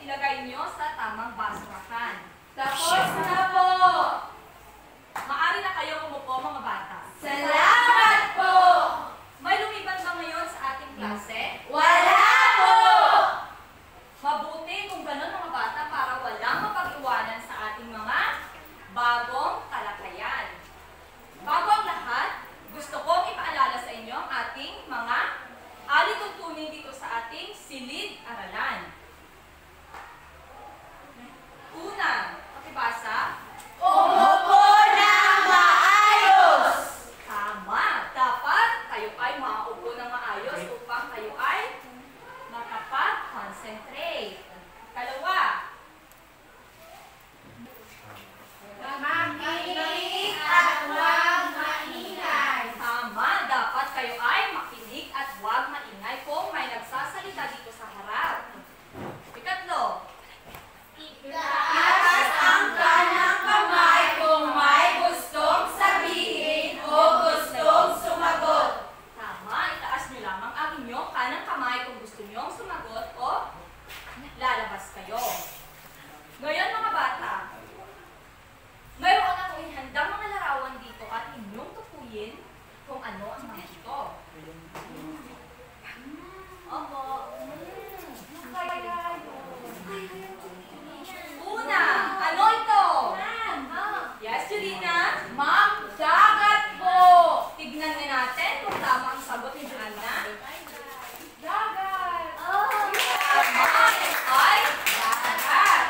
ilagay nyo sa tamang basurahan. Tapos na po! Maaari na kayo umupo, mga bata. Salamat po! May lumiban ba ngayon sa ating klase? Wala po! Mabuti kung gano'n, mga bata, para walang mapag-iwanan sa ating mga bagong talakayan. Bago ang lahat, gusto kong ipaalala sa inyo ang ating mga alituntunin dito sa ating silid-aralan. Una, pakibasa. Umupo ng maayos! Tama! Dapat kayo ay maupo ng maayos upang kayo ay makapag-concentrate. Kalawa, makinig at huwag maingay. tama! Dapat kayo ay makinig at huwag maingay kung may nagsasalita dito sa harap. Ikatlo, Itaas ang kanang kamay kung may gustong sabihin o gustong sumagot. tama! Itaas nyo lamang ang inyong kanang kamay kung gusto nyong sumagot o lalabas kayo. Ngayon, mga bata, mayroon akong ihandang mga larawan dito at inyong tukuyin kung ano ang mga ito. Opo. Una, ano ito? Yes, Julina? Ma'am, dagat po! Tignan na natin kung tama ang sagot ni Julina. Dagat! Tama, ay dagat.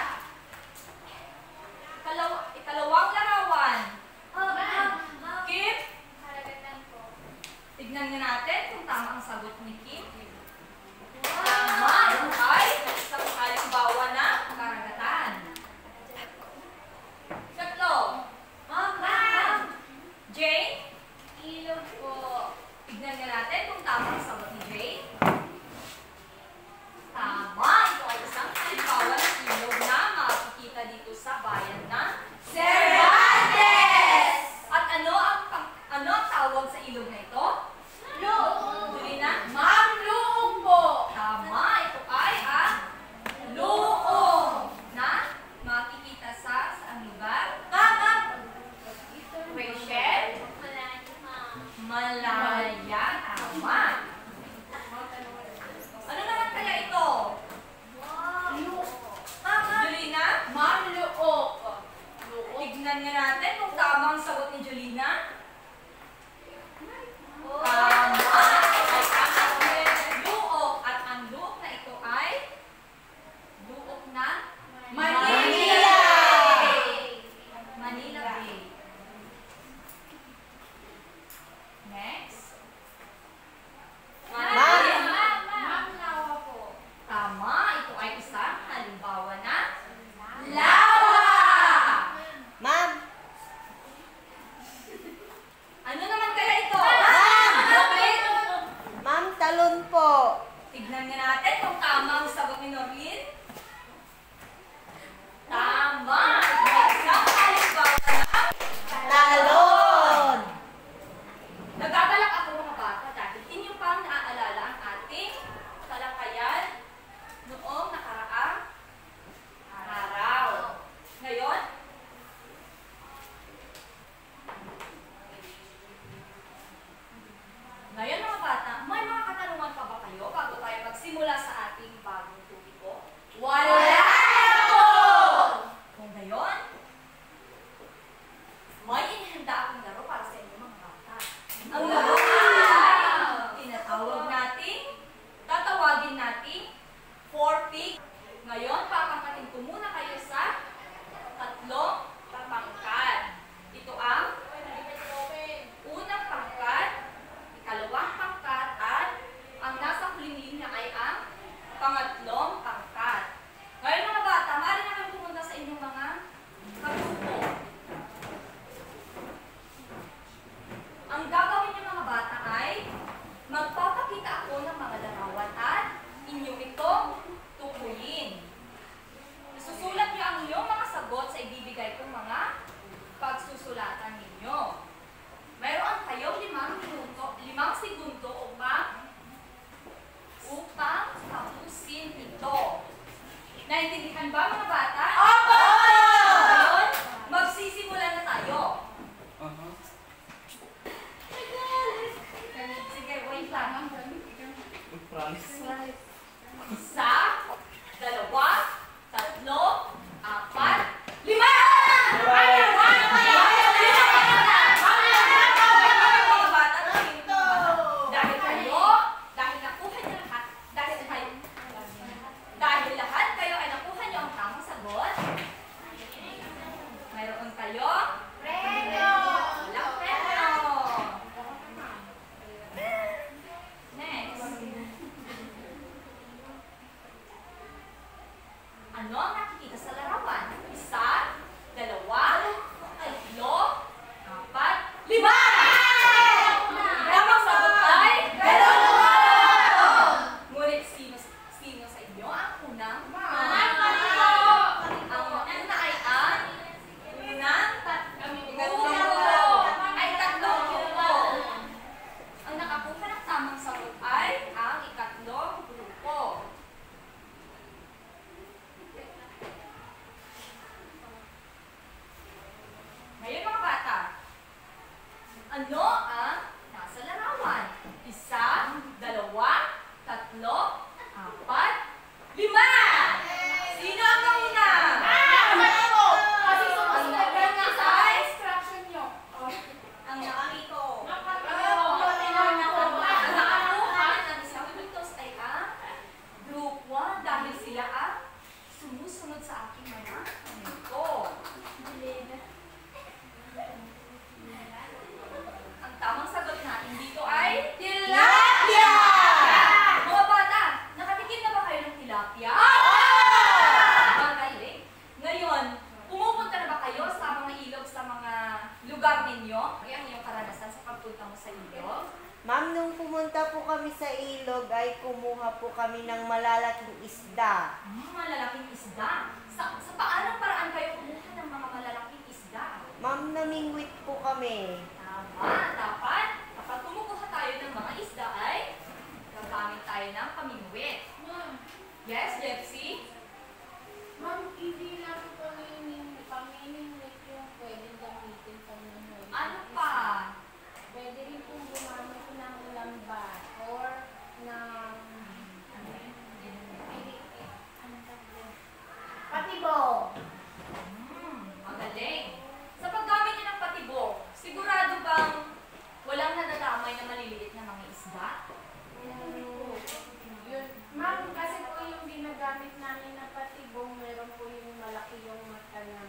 Handa mga bata? Opo! Ngayon, magsisimula na tayo. Sige, wait lang. Isa, dalawa, tatlo, apat, lima! Dahil lahat kayo ay nakuha niyo ang tamang sagot, mayroon kayo walang premyo. Next. Ano ang nakikita sa larawan? Isa, dalawa, tatlo, apat, lima! Tamang sagot ay dalawa! Ngunit sino sa inyo ang unang? Ang una ay ang unang ay tatlong grupo. Ang nakakuha ng tamang sagot ay ang ikatlong grupo. Ngayon mga bata, ano ang nasa larawan? Isa, dalawa, tatlo, apat, lima! Sino ang nauna? Kasi Ang sumusunod nauna na sa ay instruction nyo. ang nakarito. Ang Nakakita. nakakuha ng isang puntos ay ang group 1 dahil sila ang sumusunod sa aking mga komento. Ang tamang sagot natin dito ay Tilapia! Mga bata, nakatikim na ba kayo ng tilapia? Magaling. Ngayon, pumupunta na ba kayo sa mga ilog sa mga lugar ninyo? Ay ang iyong karanasan sa pagpunta mo sa ilog? Ma'am, nung pumunta po kami sa ilog ay kumuha po kami ng malalaking isda. Malalaking isda. Sa paanong paraan kayo kumuha ng mga malalaking isda? Ma'am, namingwit po kami. Tama, dapat. Kapag kumukuha tayo ng mga isda ay gagamit tayo ng pamingwit. Yes, Jepsy? Ma'am, hindi lang pamininit yung pwedeng gamitin pang nangyari. Ano pa? Pwede rin pong gumamit ng lambat or ng patibo. Magaling. Sa paggamit niyo ng patibo, sigurado bang walang nadadamay na maliliit na mga isda? Yun. Ma'am, kasi po yung ginagamit namin na patibong, meron po yung malaki yung mata ng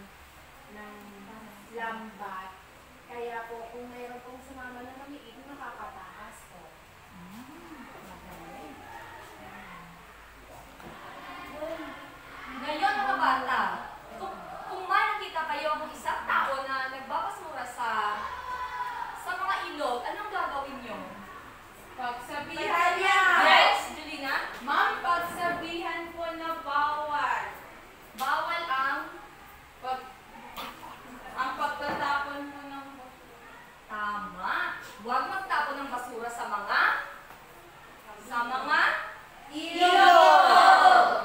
lambat. Kaya po, kung meron pong sumama na maliit, makakataas po. Ngayon mga bata, kung may nakita kayo ng isang tao na nagbabasura sa mga ilog, anong gagawin niyo? Pagsabihan Yes, Julina? Ma'am, pagsabihan po na bawal. Bawal ang Pagtatapon po ng tama. Huwag magtapon ng basura sa mga ilog.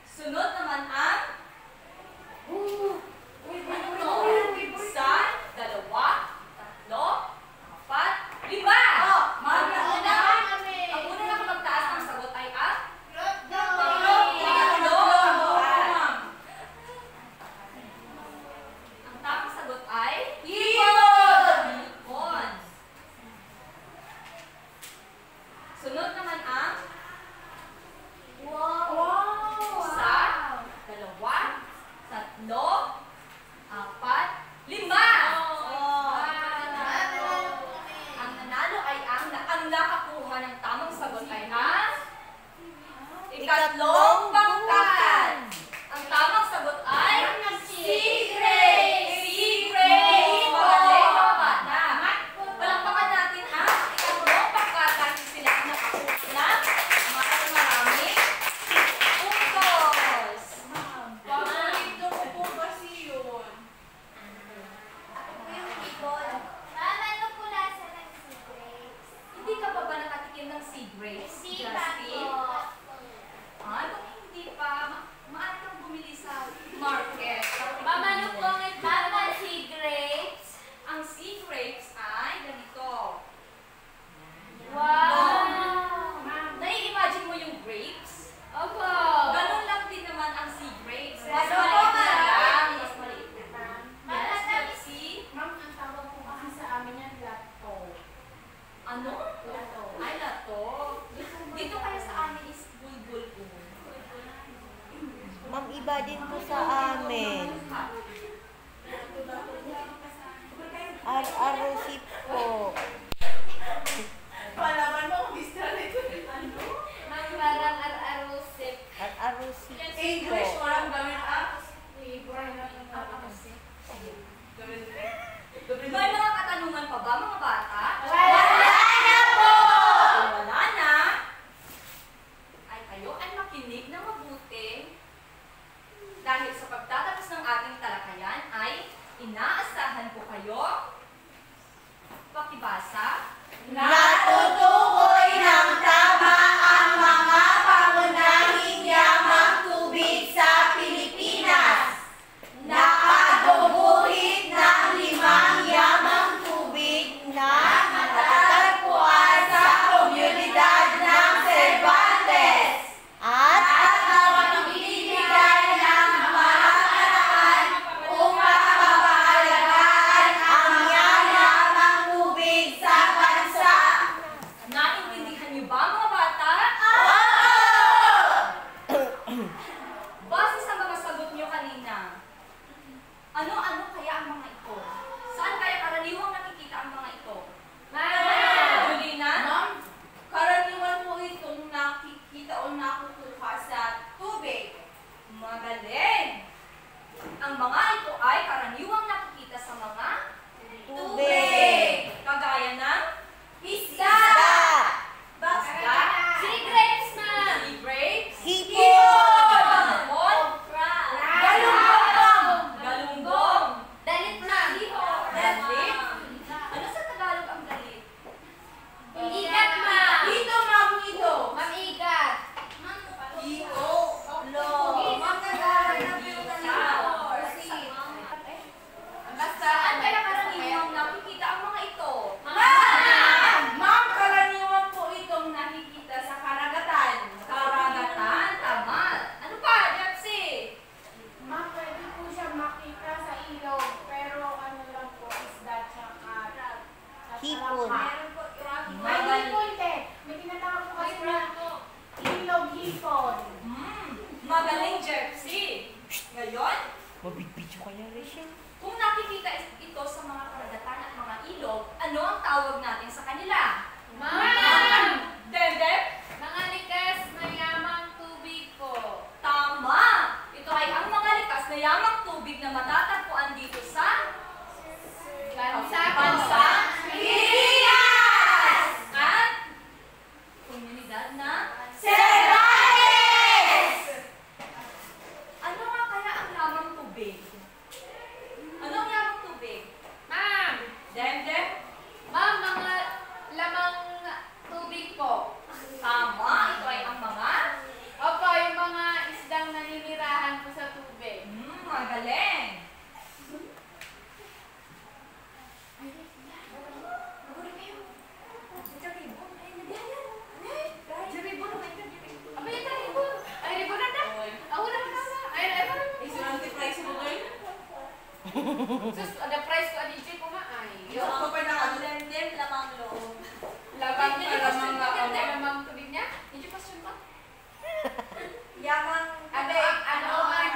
Sunod naman ang isa, dalawa, tatlo, apat, lima! Ma'am, Ang una na kapagtaas ng sagot ay ang Tatlo. ang tamang sagot ay Ibon! ibon. Sunod naman ang isa, dalawa, tatlo, apat, lima! Ang nanalo ay ang nakakuha ng tamang sagot ay ang ikatlong bangkan. Ang tamang sagot ay sea grapes. Sea grapes. Magaling mga bata. Palakpakan natin ang ikatlong bangkan dahil sila ang nakakuha ng maraming puntos. Paborito ko po kasi yun. Hindi ka pa ba nakatikim ng sea grapes, Justin? iba din po sa amin. Ar-arosip po. Palaman mo, Mr. Ma'am, parang ar-arosip. Ar-arosip po. English, walang gamit May mga katanungan pa ba, mga bata? Wala na po! Kung wala na, ay kayo ay makinig na mabuti dahil sa pagtatapos ng ating talakayan ay inaasahan ko kayo pakibasa. Natutukoy ng tama ang mga pangunahing yamang tubig sa Pilipinas. Nakaguguhit ng 5 yamang tubig na matatagpuan sa komunidad ng Cervantes at magbibigay ng pamahalaan upang mapahalagaan ang yamang tubig sa bansa. Naintindihan niyo ba, mga bata? Base sa mga sagot niyo kanina, ano-ano kaya ang mga ito? Saan kaya karaniwang nakikita ang mga ito? Julina? Ma'am, karaniwan po itong nakikita o nakukuha sa tubig. Magaling! Ang mga ito ay karaniwang nakikita sa mga Tubig. Kagaya ng Isda! isda, sea grapes, ma'am! Sea grapes, Hipon! hipon, Galunggong! galunggong, Dalit na! dalit. Ano sa Tagalog ang dalit? Igat ma! Ito, ma'am, ito! Ma'am, igat! Ito. Ma'am, naghahanap yung Saan kaya karaniwang nakikita ang mga ito? Ma'am, karaniwan po itong nakikita sa karagatan. Karagatan, tama. Ano pa, Jepsy? Ma'am, pwede po siya makita sa ilog, pero ano lang po, isda tsaka Hipon. May hipon din. May tinatawag po kasi na ilog hipon. Magaling, Jepsy. Ngayon, Mabidbidyo kaya rin siya. kung nakikita ito sa mga karagatan at mga ilog, ano ang tawag natin sa kanila? Ma'am! Dendep? Mga likas na yamang tubig po. Tama! Ito ay ang mga likas na yamang tubig na matatagpuan dito sa bansa Pilipinas! At komunidad na Cervantes! ano nga kaya ang lamang tubig? Ano ang yamang tubig? Ma'am! Dendep? Ma'am, mga lamang tubig po. Tama! Ito ay ang mga Opo, yung mga isdang naninirahan po sa tubig. magaling! Abay, ito, ribon. Ay, ribon na na. Ako na na. Ay, sus, ada price ko, adi Jay, kumaay. Labang ka, lamang tubig niya?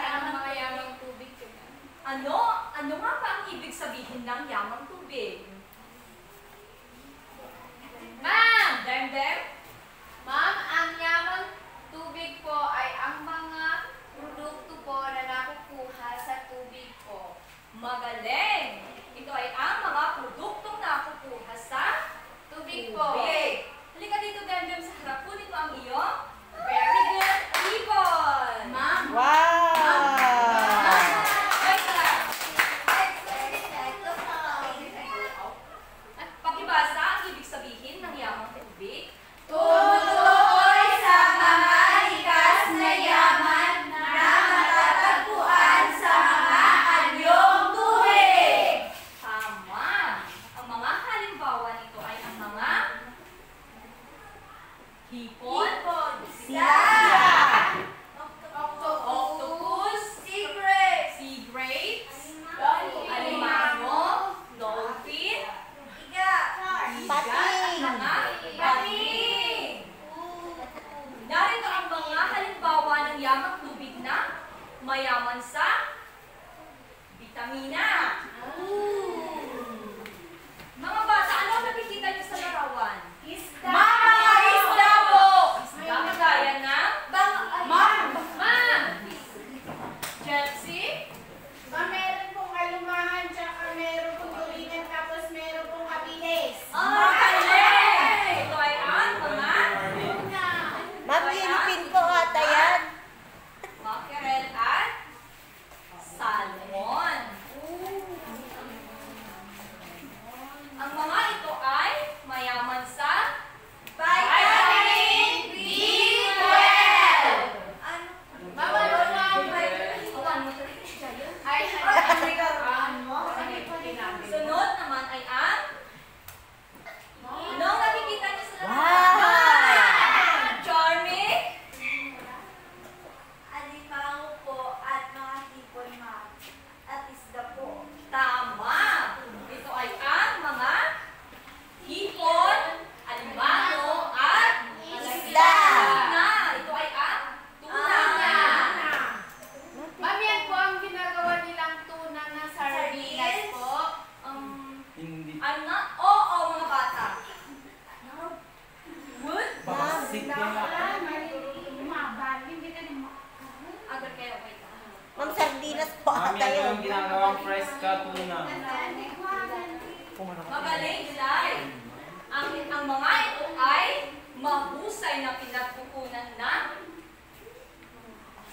Ano mga yamang tubig ko na? Ano nga ba ang ibig sabihin ng yamang tubig? Ma'am! Dendep? Ma'am, ang yamang tubig po ay ang mga produkto po na nakukuha sa tubig po. Magaling! Ito ay ang mga produktong nakukuha sa Tubig po. tubig. Halika dito, Dendem, sa harap ko. Nito ang iyong very good ibon. Ma'am, Wow! Wait lang. Pakibasa ang ibig sabihin ng yamang tubig. mayaman sa vitamina. Mga bata, ano ang nakikita niyo sa larawan? Isda. Mga isda po! Isda kagaya ng? Ma'am! Jepsy? Meron pong alumahan, tsaka meron pong tulingan, tapos meron pong kabilis. Galing! Ito ay ang mga Ma'am, Philippine po ata yan. mackerel at salmon. Ang mga ito ay mayaman sa vitamin B12. Mama, Awan mo talaga siya yun. ay, Sunod naman ay ang ano ang nakikita niyo sa Wow! Charming? Alimango po at mga hipon, ma'am. At isda po. Tama! Ito ay ang mga hipon, alimango, at Isda. tuna. Ito ay ang tuna. Ma'am, yan po ang ginagawa nilang tuna na sardinas po. Hindi. Ano? Oo, mga bata. Wood? Bakasik yan. Agar kayo, wait. Ma'am, sardinas po Mami, ata ito yun. yung ginagawang fresca tuna. Magaling, July. Ang mga ito ay mahusay na pinagkukunan ng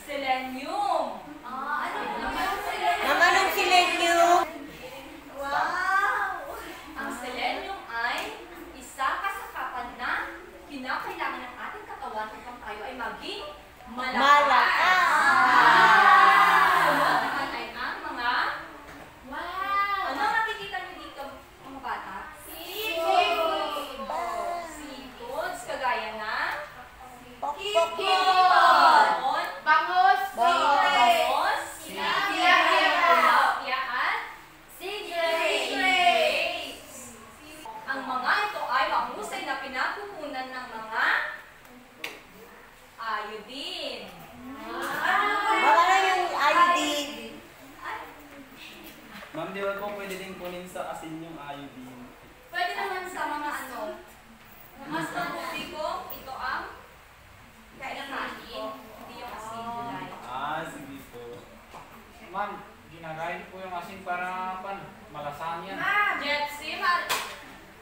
selenium. Ano naman ang selenium? Ma'am, anong selenium? Wow! Ang selenium ay isa kasakapan na kinakailangan ng ating katawan upang tayo ay maging malakas. Sunod naman ay ang mga ano ang nakikita niyo dito, mga bata? Seafoods, kagaya ng Pokpok po. hipon, Bangos. bangos, Tilapia. tilapia, at grapes. Ang mga ito ay mahusay na pinagkukunan ng mga iodine. Ma'am, ano yung iodine? Ma'am, di ba po pwede din kunin sa asin yung iodine? Pwede naman sa mga ano, mas mabuti ko, ito ang kainin, hindi yung asin, July. Sige po. Ma'am, ginagain po yung asin para malasahan yan. Jepsy,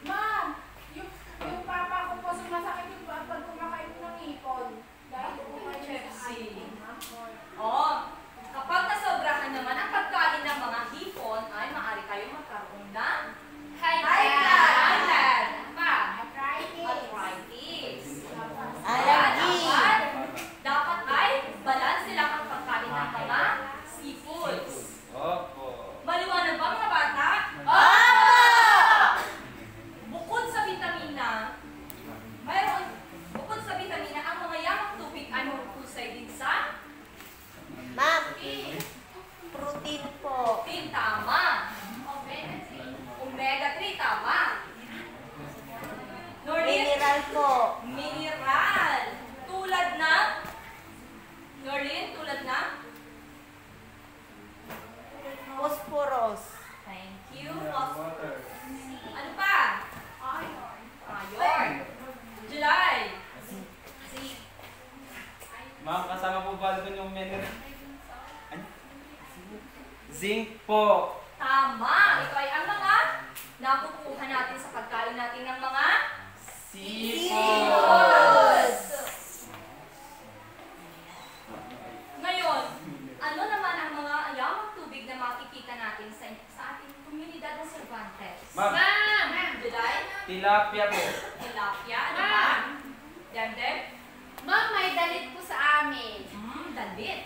Ma'am, yung papa ko po sumasakit yung pag kumakain ng hipon. Dahil po kayo sa Pepsi. atin, ma'am. Kapag nasobrahan naman ang pagkain ng mga hipon, ay maaari kayo magkaroon ng high blood. Pa? Arthritis. Allergy. Dapat ay balanse lang ang pagkain ng mga seafoods. Opo. Maliwanag ba, mga bata? Bukod sa vitamina, bukod sa vitamina, ang mga yamang tubig ay mahusay din sa Ma'am, protein po. protein, tama. Omega 3, tama. Norlin, Mineral po. mineral. Tulad ng, Norlin, tulad ng, Phosphorus. thank you. Water. Ano pa? Iron. July. Ma'am, kasama po ba doon yung mineral? Ano? Zinc po. Tama. Ito ay ang mga nakukuha natin sa pagkain natin ng mga Seafood. Ngayon, ano naman ang mga yamang tubig na makikita natin sa ating komunidad ng Cervantes? Ma'am, July, tilapia po. tilapia, ano pa? Demdem? Ma'am, may dalit po sa amin. Dalit.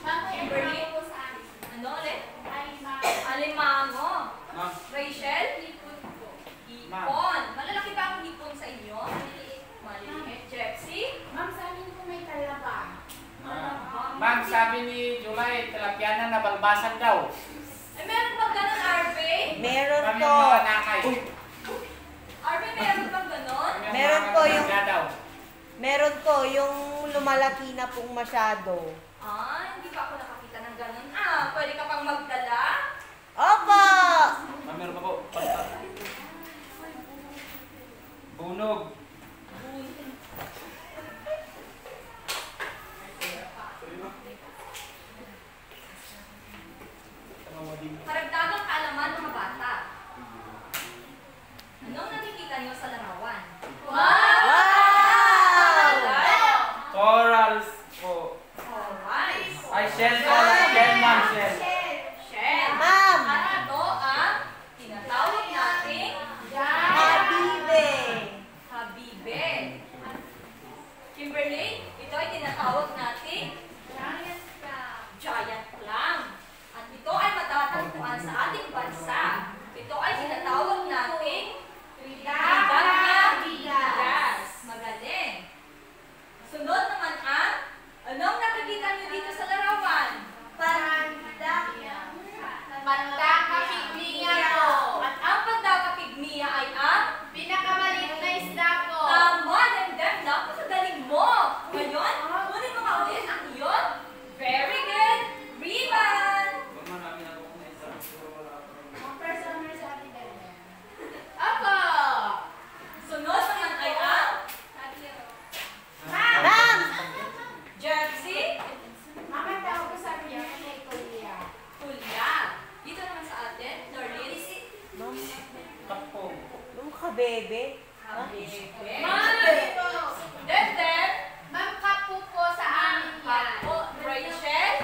Ma'am, may Kimberly? dalit po sa amin. Ano ulit? Ay, ma'am. Alimango. Ma'am, Rachel? Hipon. Malalaki ba ang hipon sa inyo? Maliit. Jepsy? Ma'am, sa amin po may talaba. Ma'am, sabi ni July, tilapia na nabalbasan daw. Eh, meron bang ganun, Arve? Meron Kami po. yung mga nakay. Arve, meron bang ganun? Kami Meron mga po yung- maganda daw. Meron po yung lumalaki na pong masyado. Hindi pa ako nakakita ng ganun pwede ka pang magdala? Opo! Ma'am, meron pa po. Pasta. Bunog. Karagdagang kaalaman mga bata. Anong nakikita niyo sa larawan? Wow! Corals po. Alright. Ay, shell po. Shell, ma'am. Shell. Shell. Ma'am! At ito ang tinatawag nating Habibe! Habibe. Kimberly, ito ay tinatawag nating giant clam. At ito ay matatagpuan sa ating bansa. Ito ay tinatawag nating bigas. Magaling. Sunod naman ang anong nakikita niyo dito sa larawan? Pandakapigmiya po. At ang pagdakapigmiya ay ang Pinakamaliit na isda po. tama, Demdem, napakagaling mo. Ngayon, kunin mo ka ulit ang iyong very good ribbon. Huwag man namin ako kung isa. Ang personal sa atin ganyan. Apo. Sunod naman ay ang Ma'am! jersey Mama, tawag ko sa niya kay Kuya. kulya. Dito naman sa atin, Norlis. Ma'am, Takpo. nung kabebe. Habibe. Ma'am! Demdem. Ma'am, kapo po sa amin yan. Ako, Rachel.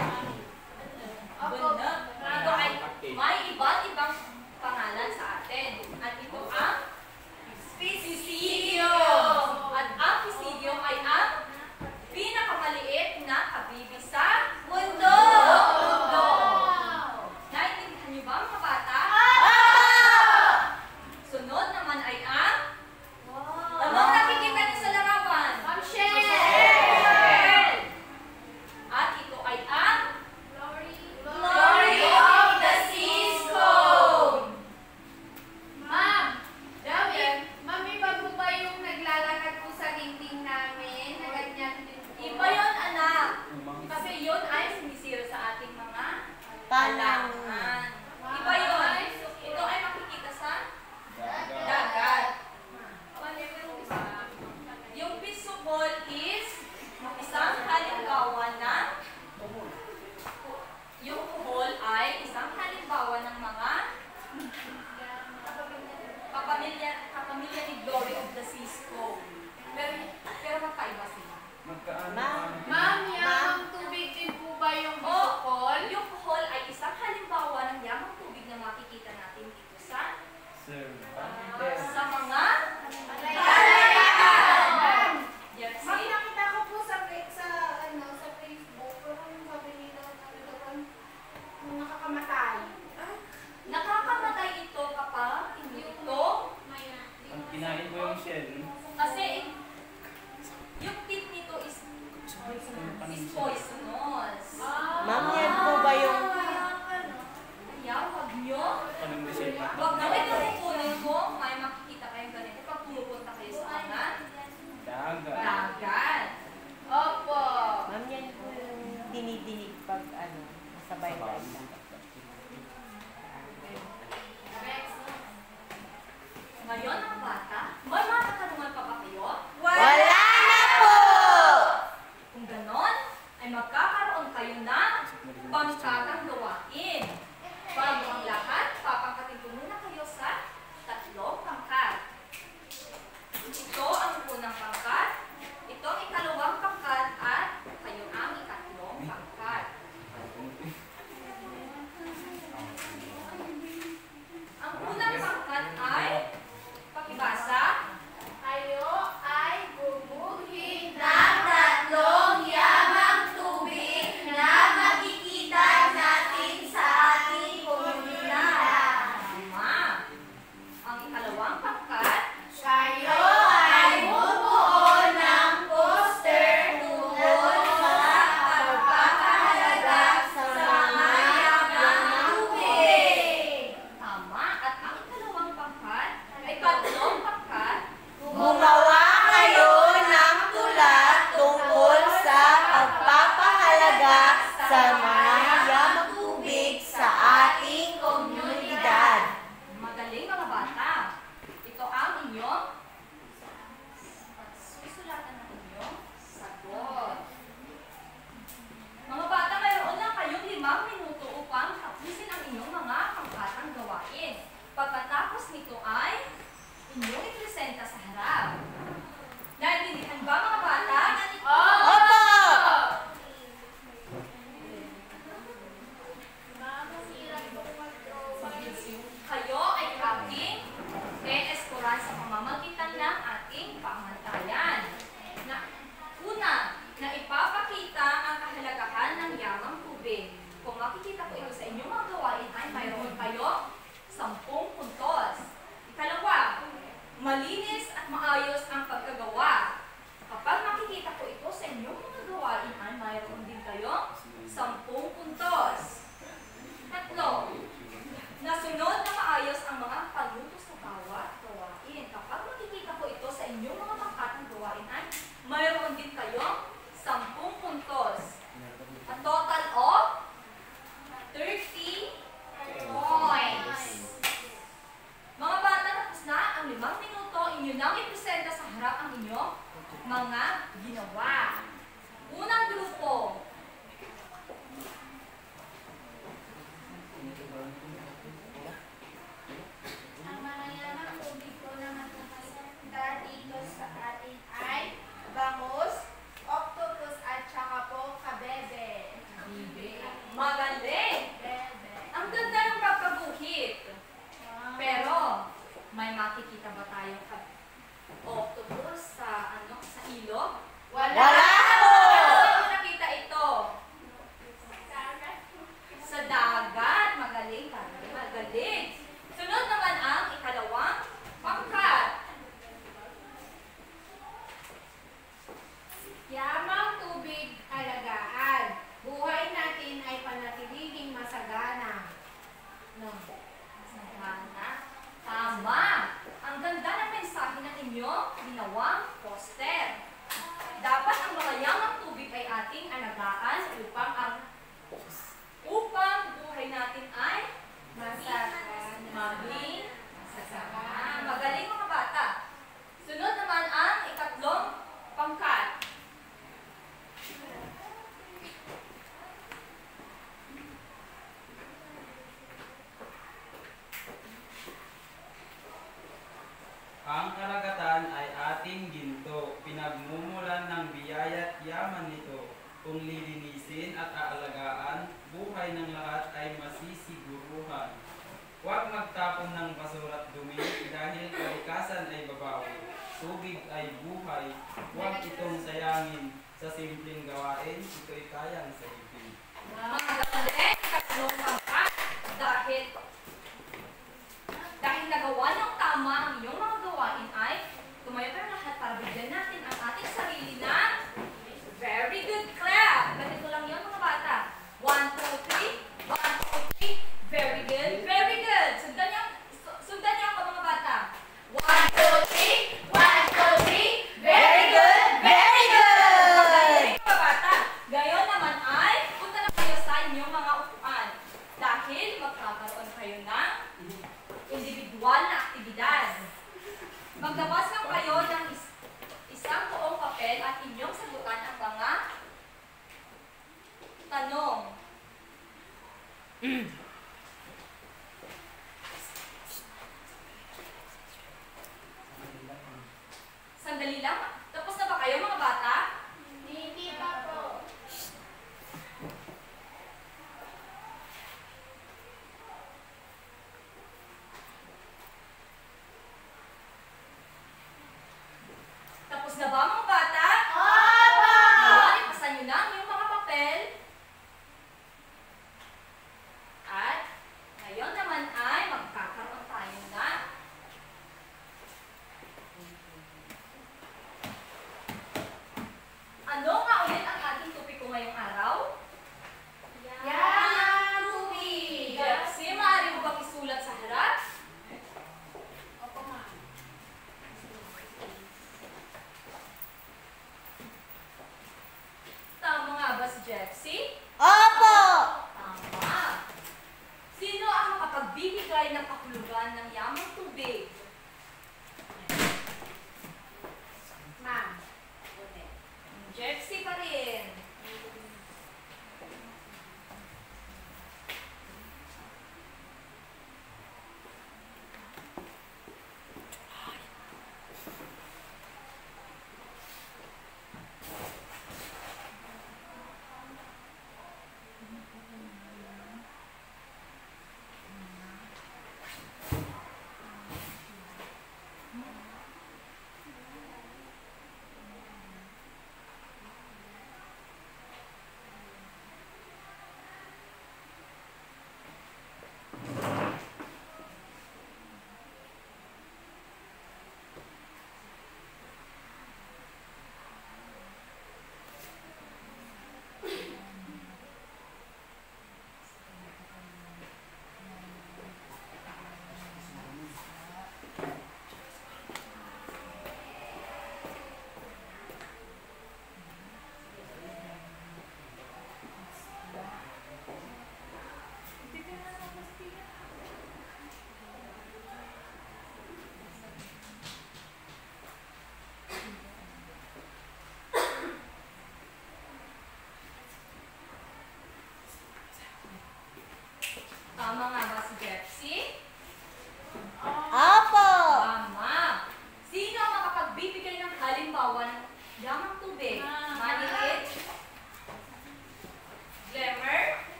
Bunot. Ito ay may iba't ibang pangalan sa atin. At ito ang Pisidio. At ang Pisidio ay ang pinakamaliit na habibi sa mundo. Naintindihan niyo ba mga bata? Sunod naman ay ang anong nakikita niyo sa larawan? Ma'am Shell! Shell. At ito ay ang Glory of the Seas Cone. Ma'am, Ma'am, iba po ba yung naglalakad po sa dingding namin? Na ganyan din po? Iba yun, anak. Kasi yun ay sumisira sa ating mga halaman. Iba yun. Ito ay makikita sa dagat. Yung pisukol is isang halimbawa ng yung kuhol ay isang halimbawa ng mga kapamilya ni Glory of the Seas Cone. Pero magkaiba sila. Magkaano? Ma'am. Ma'am, yamang tubig din po ba yung bisukol? Yung kuhol ay isang halimbawa ng yamang tubig na makikita natin dito sa Sir. mga Ma'am, Yes, Ma'am, see? nakita ko po sa Facebook, parang sabi nila nung nakakamatay. Nakakamatay ito kapag hindi ito Ang kinain ko yung shell. kasi yung tip nito is poisonous. Ma'am, yan po ba yung... Kaya huwag nyo. Anong reseta? Huwag na ito kukunin ko. May makikita kayong ganito pag pumupunta kayo sa mga Dagat. dagat. Opo. Ma'am, yan po yung dinidinig pag masabay tayo. Ngayon, mga bata, may mga katanungan pa ba kayo? Wala na po! Kung ganon, ay magkakaroon kayo ng pangkatang gawain. Bago ang lahat, papangkatin ko muna kayo sa tatlong pangkat. Ito ang unang pangkat, ito ang ikalawang pangkat, at kayo ang ikatlong pangkat. Ang unang pangkat ay pakibasa. Kayo ay bumuhin ng tatlong yamang tubig na makikita natin sa ating komunidad. Tama. Ang ikalawang pangkat, Kayo Ay bumuo ng poster tungkol sa pagpapahalaga sa mga yamang tubig. tama. At ang ikalawang pangkat ay tatlong pangkat. Gumawa kayo ng tula tungkol sa pagpapahalaga sa mga kahandaan upang buhay natin ay maging masasama. Magaling mga bata. Sunod naman ang ikatlong pangkat. Ang karagatan ay ating ginto, pinagmumulan ng biyaya at yaman nito. Kung lilinisin at aalagaan, buhay ng lahat ay masisiguruhan. Huwag magtapon ng basura at dumi dahil kalikasan ay babawi. Tubig ay buhay, huwag itong sayangin. Sa simpleng gawain, ito'y kayang sayipin. Magaling, ikatlong pangkat, dahil nagawa ng tama ang iyong mga gawain ay tumayo tayo lahat para bigyan natin ang ating sarili ng very good clap. Ganito lang yun mga bata. 1, 2, 3. 1, 2, 3. Very good. Very good. Sundan niyo ako mga bata. 1, 2, 3. 1, 2, 3. Very good. Very good. Magaling mga bata. Gayon naman ay punta na kayo sa inyong mga upuan. Dahil magkakaroon kayo ng individual na aktibidad. Maglabas lang kayo ng isang buong papel at inyong sagutan ang mga tanong. Sandali lang. Tapos na ba kayo mga bata? Hindi pa po. Tapos na ba mga bata? Opo! Ngayon, ipasan nyo na ang inyong mga papel. At ngayon naman ay magkakaroon tayo na ano nga ulit ang ating topiko ngayong araw? Yan, tubig! Kasi maaari mo bang isulat sa harap? Opo, ma'am. Tama nga ba si Jeffsy? Opo! Tama. Sino ang makapagbibigay ng kahulugan ng yamang tubig? Ma'am. Jeffsy pa rin.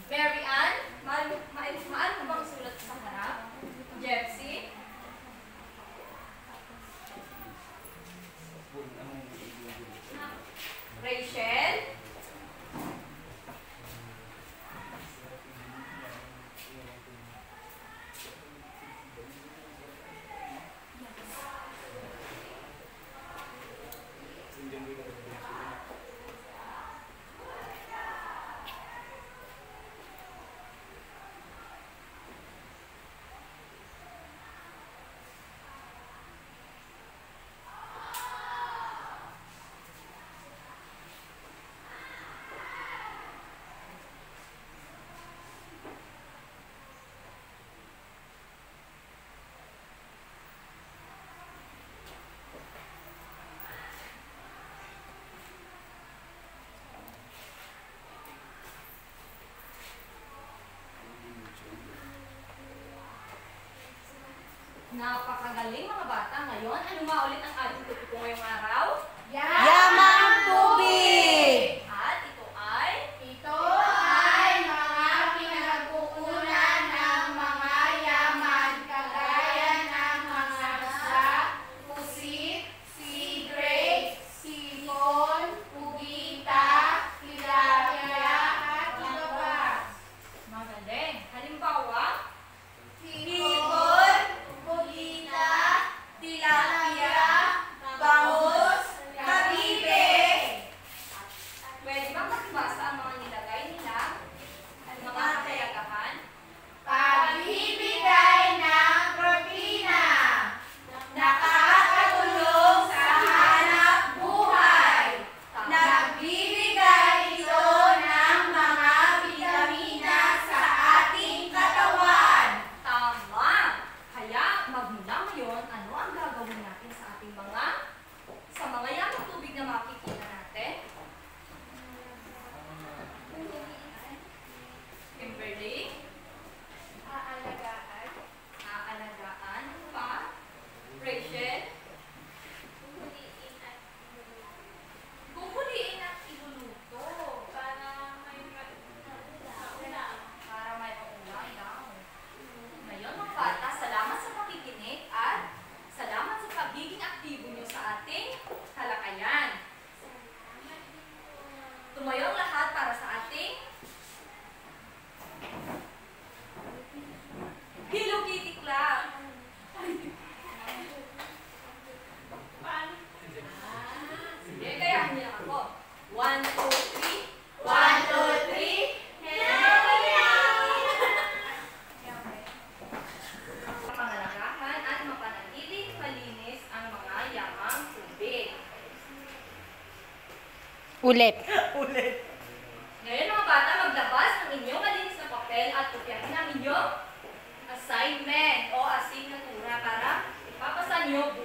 Mary Ann, maano mo bang sulat sa harap? Jepsy? Rachel? Napakagaling mga bata ngayon. Ano nga ulit ang ating tupiko ngayong araw? Yamang tubig! At ito ay Ito ay mga pinagkukunan ng mga yaman kagaya ng mga isda, pusit, sea grapes, sipon, pugita, tilapia, at iba pa. magaling. Halimbawa, Hipon, pugita, tilapia, bangus, kabibe. pwede bang makibasa ang mga nilagay nila at mga kayagahan? Pagbibigay ng propina. Nakakatulong sa hanap buhay. Nagbibigay ito ng mga bitamina sa ating katawan. Tama! Kaya magmula ngayon, ano ang gagawin natin sa ating sa mga yamang tubig na makikita natin? Kimberly? Aalagaan. Aalagaan? Ano pa? Rachel? Kukuliin at iluluto. Para may maulam daw. Ngayon mga bata, salamat sa pakikinig at salamat sa pagiging aktibo nyo sa ating talakayan. Tumayong lahat para sa ating Hello Kitty Club. Sige, kayahin niyo lang ako. 1, 2, 3. 1, 2, 3. Pangalagaan at mapanatiling malinis ang mga yamang tubig. Ulit. Ngayon mga bata, maglabas ng inyong malinis na papel at kopyahin ang inyong assignment o asignatura para ipapasa niyo